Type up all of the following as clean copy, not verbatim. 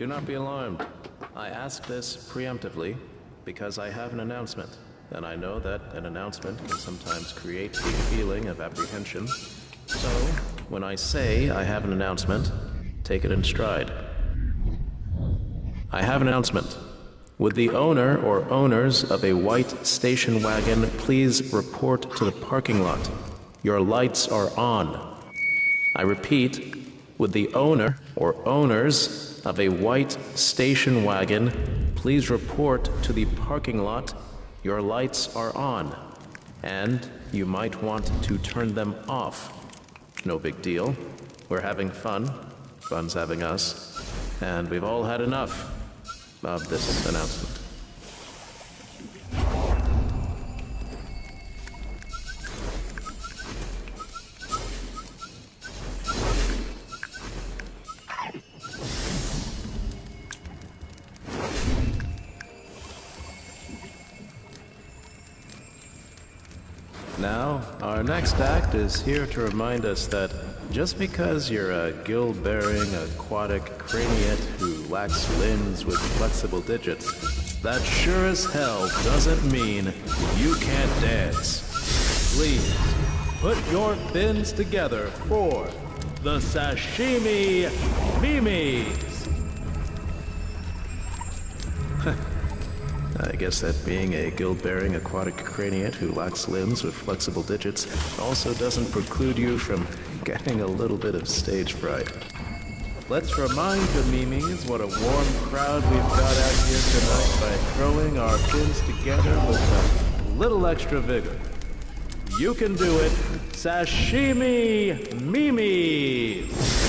Do not be alarmed. I ask this preemptively because I have an announcement, and I know that an announcement can sometimes create a feeling of apprehension. So, when I say I have an announcement, take it in stride. I have an announcement. Would the owner or owners of a white station wagon please report to the parking lot? Your lights are on. I repeat, would the owner or owners of a white station wagon please report to the parking lot? Your lights are on, and you might want to turn them off. No big deal. We're having fun. Fun's having us. And we've all had enough of this announcement. Now, our next act is here to remind us that just because you're a gill-bearing aquatic craniate who lacks limbs with flexible digits, that sure as hell doesn't mean you can't dance. Please, put your fins together for the Sashimi Mimis! I guess that being a gill-bearing aquatic craniate who lacks limbs with flexible digits also doesn't preclude you from getting a little bit of stage fright. Let's remind the Mimis what a warm crowd we've got out here tonight by throwing our fins together with a little extra vigor. You can do it, Sashimi Mimis!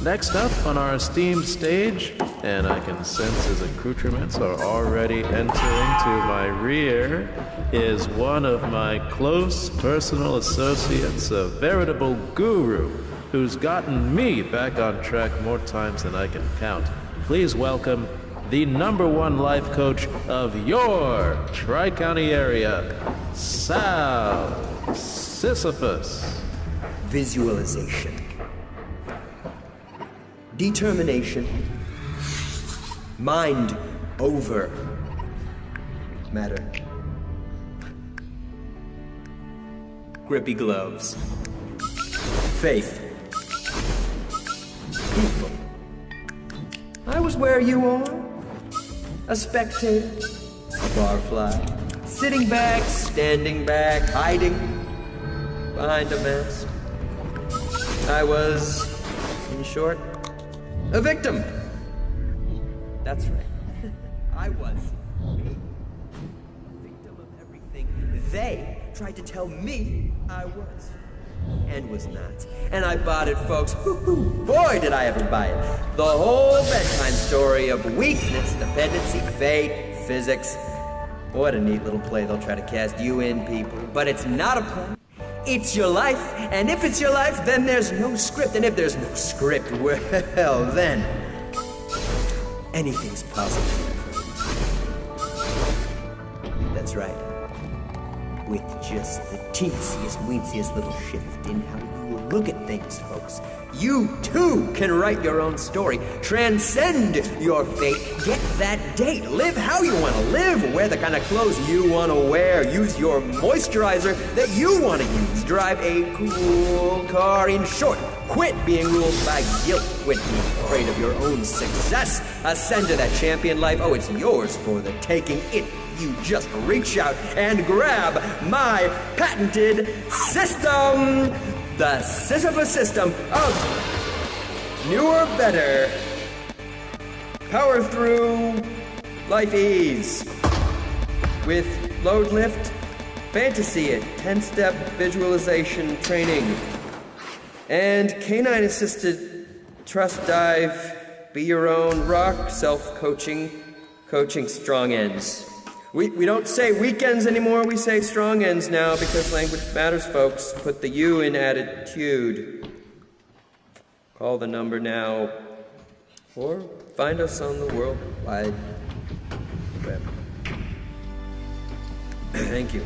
Next up on our esteemed stage, and I can sense his accoutrements are already entering to my rear, is one of my close personal associates, a veritable guru who's gotten me back on track more times than I can count. Please welcome the #1 life coach of your Tri-County area, Sal Sisyphus. Visualization. Determination. Mind over matter. Grippy gloves. Faith. People. I was where you are. A spectator. A barfly. Sitting back, standing back, hiding behind a mask. I was, in short, a victim. That's right. I was a victim of everything they tried to tell me I was and was not. And I bought it, folks. Boy, did I ever buy it. The whole bedtime story of weakness, dependency, fate, physics. What a neat little play they'll try to cast you in, people. But it's not a play. It's your life, and if it's your life, then there's no script. And if there's no script, well, then anything's possible. That's right. With just the teensiest, weensiest little shift in how you look at things, folks. You, too, can write your own story, transcend your fate, get that date, live how you want to live, wear the kind of clothes you want to wear, use your moisturizer that you want to use, drive a cool car. In short, quit being ruled by guilt, quit being afraid of your own success, ascend to that champion life. Oh, it's yours for the taking. You just reach out and grab my patented system. The Sisyphus system of newer, better, power through life ease with load lift, fantasy it, 10-step visualization training, and canine assisted trust dive, be your own rock, self-coaching, coaching strong ends. We don't say weekends anymore, we say strong ends now because language matters, folks. Put the U in attitude. Call the number now or find us on the World Wide Web. Thank you.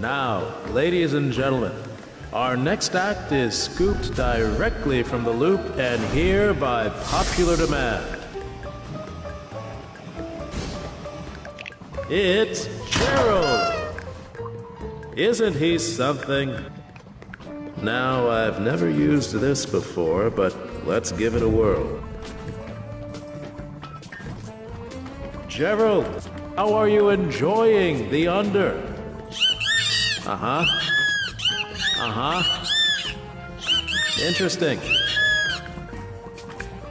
Now, ladies and gentlemen, our next act is scooped directly from the loop and here by popular demand. It's Gerald! Isn't he something? Now, I've never used this before, but let's give it a whirl. Gerald, how are you enjoying the under? Interesting.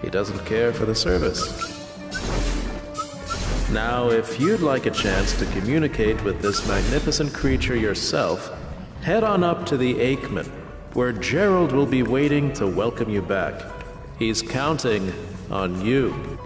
He doesn't care for the service. Now, if you'd like a chance to communicate with this magnificent creature yourself, head on up to the Aikman, where Gerald will be waiting to welcome you back. He's counting on you.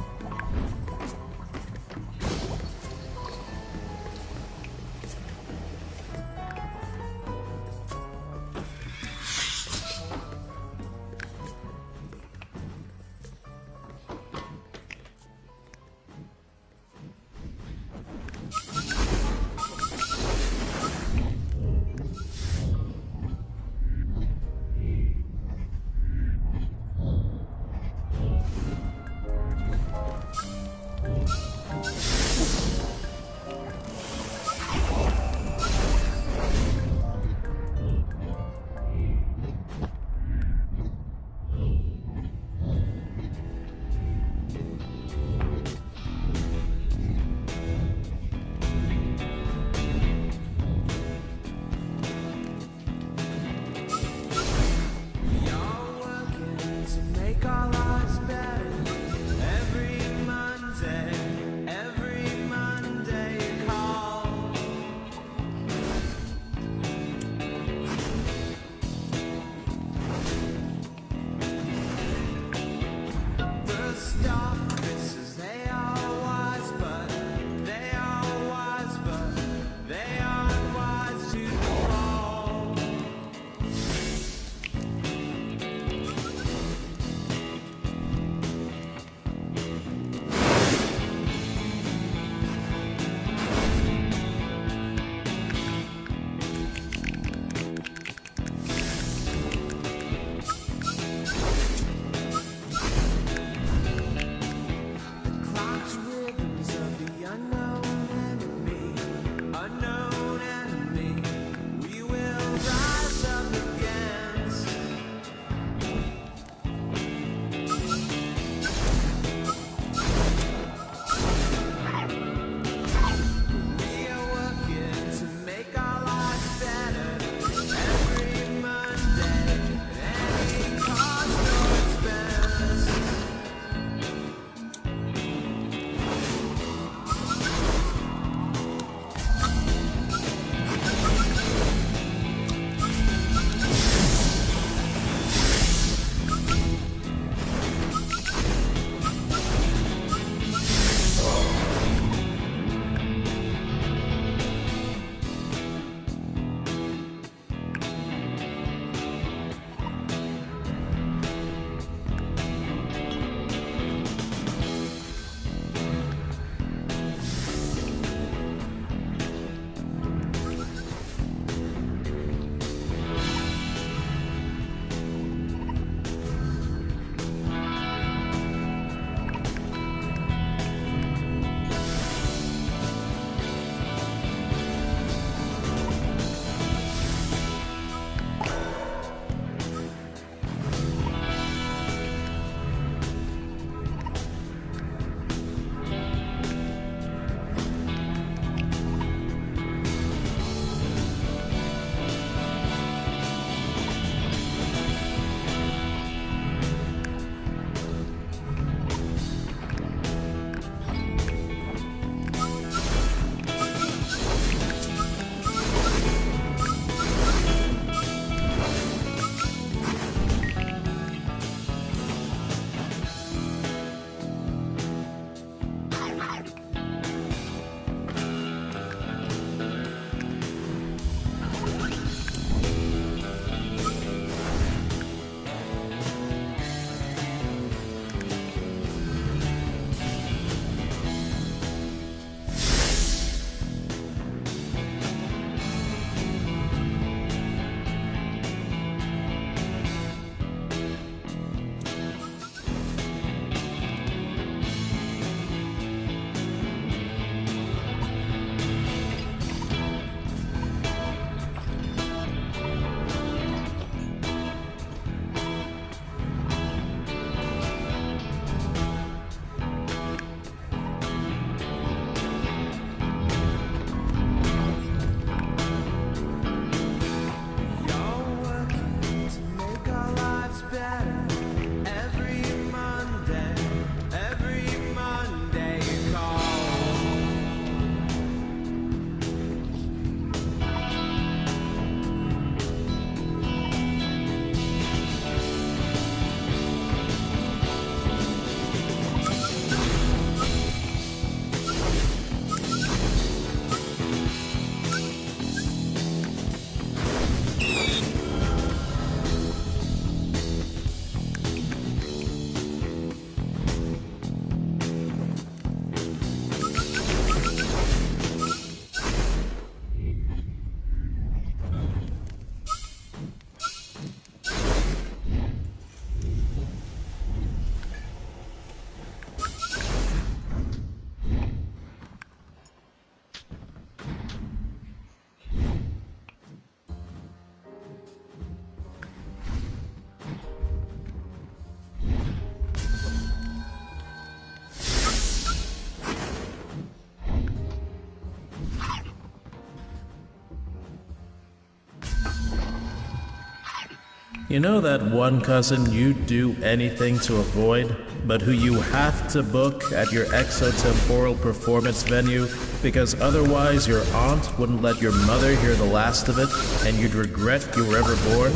You know that one cousin you'd do anything to avoid, but who you have to book at your exotemporal performance venue because otherwise your aunt wouldn't let your mother hear the last of it and you'd regret you were ever born?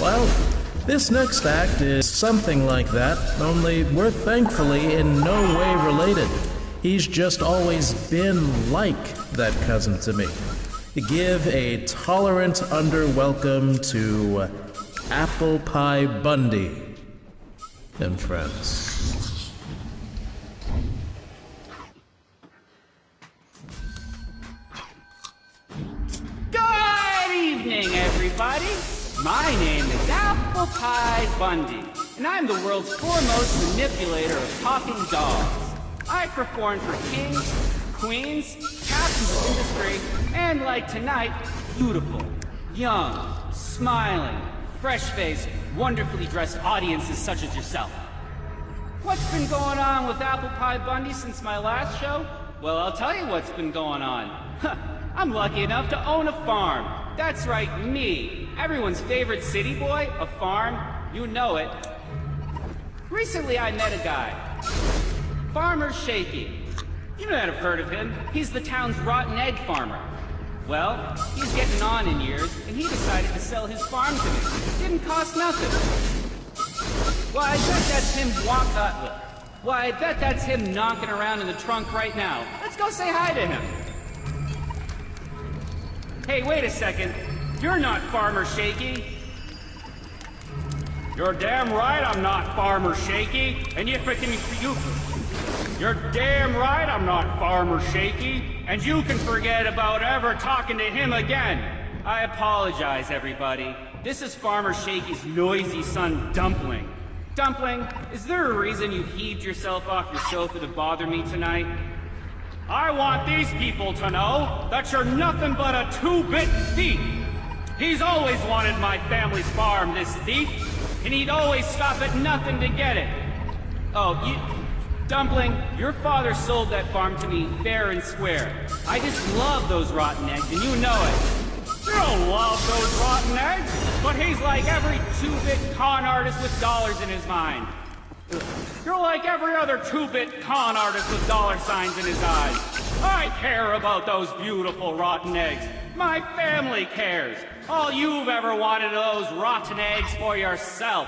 Well, this next act is something like that, only we're thankfully in no way related. He's just always been like that cousin to me. Give a tolerant underwelcome to Apple Pie Bundy and friends. Good evening, everybody. My name is Apple Pie Bundy, and I'm the world's foremost manipulator of talking dogs. I perform for kings, queens, captains of industry, and like tonight, beautiful, young, smiling, fresh-faced, wonderfully dressed audiences such as yourself. What's been going on with Apple Pie Bundy since my last show? Well, I'll tell you what's been going on. I'm lucky enough to own a farm. That's right, me. Everyone's favorite city boy, a farm. You know it. Recently I met a guy. Farmer Shaky. You may have heard of him. He's the town's rotten egg farmer. Well, he's getting on in years, and he decided to sell his farm to me. Didn't cost nothing. Why, I bet that's him Why, I bet that's him knocking around in the trunk right now. Let's go say hi to him. Hey, wait a second. You're not Farmer Shaky. You're damn right I'm not Farmer Shaky. And You're damn right I'm not Farmer Shaky. And you can forget about ever talking to him again. I apologize, everybody. This is Farmer Shaky's noisy son, Dumpling. Dumpling, is there a reason you heaved yourself off your sofa to bother me tonight? I want these people to know that you're nothing but a two-bit thief. He's always wanted my family's farm, this thief, and he'd always stop at nothing to get it. Dumpling, your father sold that farm to me fair and square. I just love those rotten eggs, and you know it. You don't love those rotten eggs, but he's like every two-bit con artist with dollars in his mind. You're like every other two-bit con artist with dollar signs in his eyes. I care about those beautiful rotten eggs. My family cares. All you've ever wanted are those rotten eggs for yourself.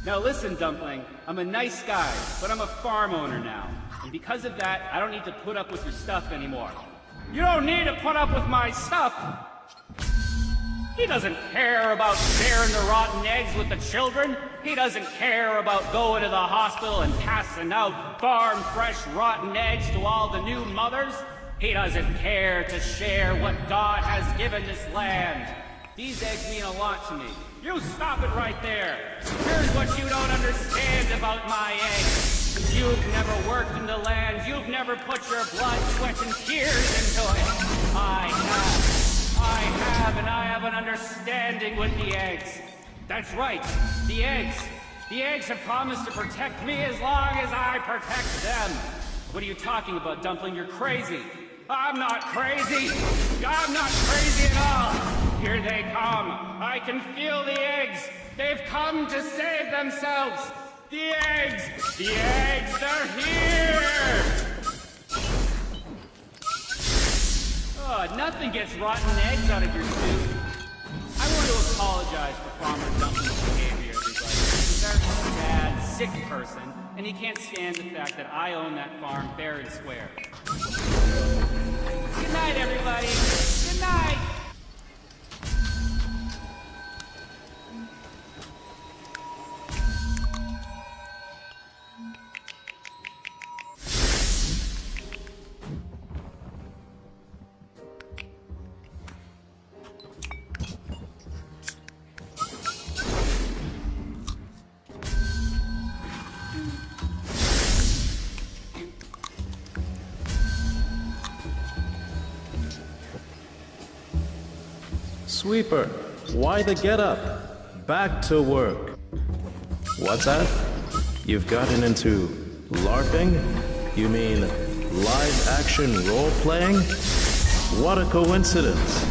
Now listen, Dumpling, I'm a nice guy, but I'm a farm owner now. And because of that, I don't need to put up with your stuff anymore. You don't need to put up with my stuff. He doesn't care about sharing the rotten eggs with the children. He doesn't care about going to the hospital and passing out farm-fresh rotten eggs to all the new mothers. He doesn't care to share what God has given this land. These eggs mean a lot to me. You stop it right there. Here's what you don't understand about my eggs. You've never worked in the land. You've never put your blood, sweat, and tears into it. I have, and I have an understanding with the eggs. That's right, the eggs. The eggs have promised to protect me as long as I protect them. What are you talking about, Dumpling? You're crazy. I'm not crazy. I'm not crazy at all. Here they come. I can feel the eggs. They've come to save themselves. The eggs. The eggs, they're here. Oh, nothing gets rotten eggs out of your soup. I want to apologize for Farmer Dumpling's behavior, everybody. He's a very sad, sick person, and he can't stand the fact that I own that farm fair and square. Good night, everybody. Good night. Sweeper, why the get-up? Back to work. What's that? You've gotten into LARPing? You mean live-action role-playing? What a coincidence.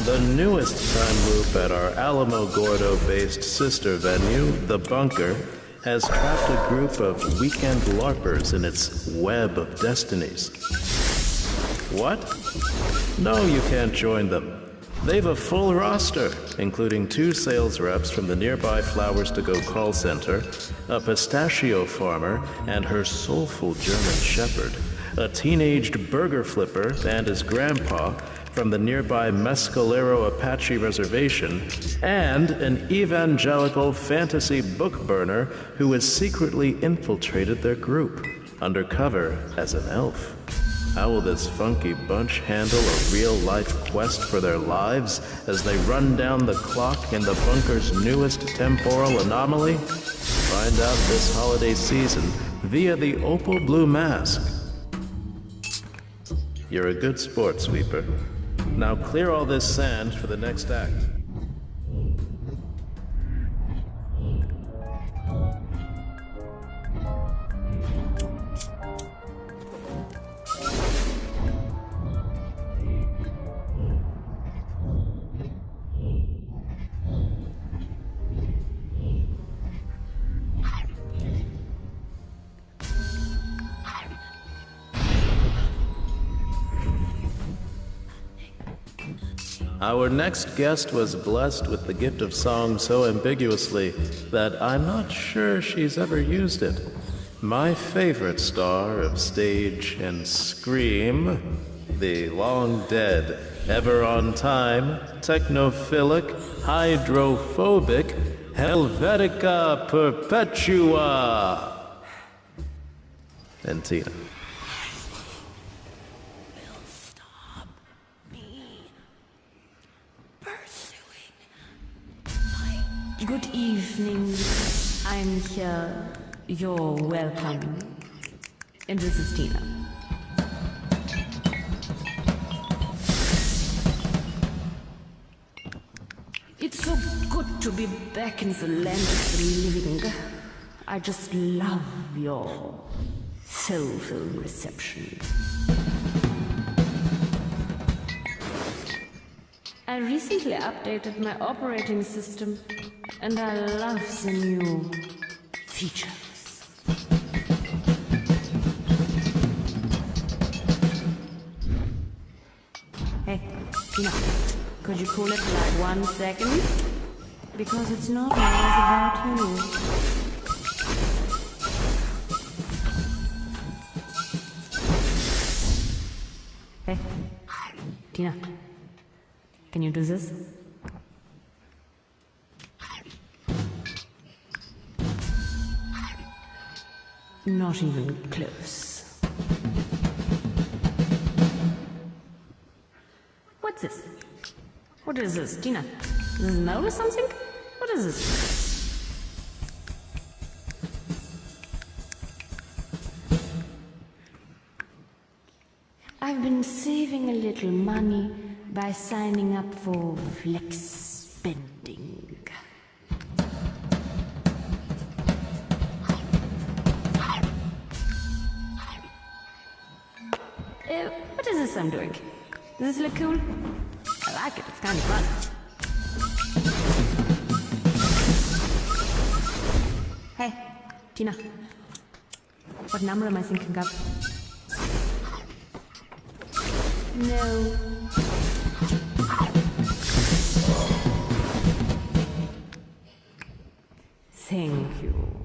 The newest time loop at our Alamo Gordo-based sister venue, The Bunker, has trapped a group of weekend LARPers in its web of destinies. What? No, you can't join them. They've a full roster, including 2 sales reps from the nearby Flowers to Go call center, a pistachio farmer and her soulful German shepherd, a teenaged burger flipper and his grandpa from the nearby Mescalero Apache Reservation, and an evangelical fantasy book burner who has secretly infiltrated their group, undercover as an elf. How will this funky bunch handle a real-life quest for their lives as they run down the clock in the bunker's newest temporal anomaly? Find out this holiday season via the Opal Blue Mask. You're a good sport, Sweeper. Now clear all this sand for the next act. Our next guest was blessed with the gift of song so ambiguously that I'm not sure she's ever used it. My favorite star of stage and scream, the long dead, ever on time, technophilic, hydrophobic, Helvetica Perpetua. And Tina. Good evening. I'm here. You're welcome. And this is Tina. It's so good to be back in the land of the living. I just love your soulful reception. I recently updated my operating system, and I love the new features. Hey, Tina, could you cool it for like 1 second? Because it's not always about you. Hey, Tina, can you do this? Not even close. What's this? What is this, Tina? Does it smell or something? What is this? I've been saving a little money by signing up for flex spending. What is this I'm doing? Does this look cool? I like it, it's kind of fun. Hey, Tina. What number am I thinking of? No. Thank you.